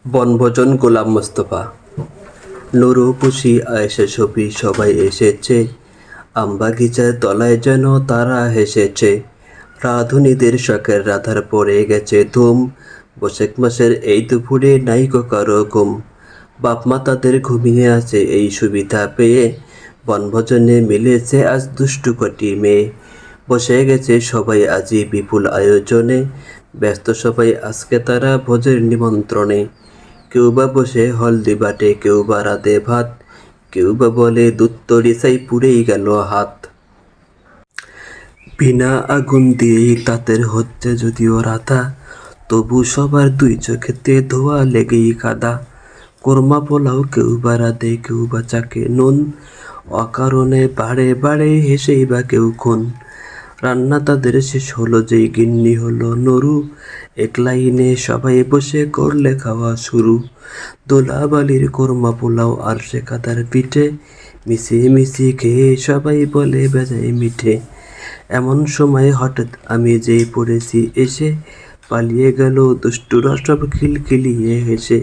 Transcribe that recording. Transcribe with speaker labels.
Speaker 1: বনভোজন গোলাম মোস্তফা। নুরু, পুষি, আয়েশা, শফি সবাই এসেছে। আমবাগিচার তলায় যেন তারা হেসেছে। রাঁধুনিদের শখের রাধার পড়ে গেছে ধুম। বৈশাখ মাসের এই দুপুরে নাইকো কারো ঘুম। বাপমা তাদের ঘুমিয়ে আছে এই সুবিধা পেয়ে। বনভোজনে মিলেছে আজ দুষ্টু কটি মেয়ে। বসে গেছে সবাই আজি বিপুল আয়োজনে। ব্যস্ত সবাই আজকে তারা ভোজের নিমন্ত্রণে। কেউ বা বসে হলদি বাটে, কেউ বা রাঁধে ভাত, কেউ বা বলে দুধ তড়িছাই পুড়েই গেল হাত। বিনা আগুন দিয়েই তাদের হচ্ছে যদিও রাধা, তবু সবার দুই চোখেতে ধোয়া লেগেই কাদা। কোরমা পোলাও কেউ বা রাঁধে, কেউ বা চাকে নুন, অকারণে বাড়ে বাড়ে হেসেই বা কেউ খুন। রান্না তাদের শেষ হলো যেই গিন্নি হলো নুরু, এক লাইনে সবাই বসে করলে খাওয়া শুরু। দোলাবালির কোরমা পোলাও আর সে কাদার পিঠে, মিশিয়ে মিশিয়ে খেয়ে সবাই বলে বেজায় মিঠে। এমন সময় হঠাৎ আমি যেই পড়েছি এসে, পালিয়ে গেল দুষ্টুরা সব খিলখিলিয়ে হেসে।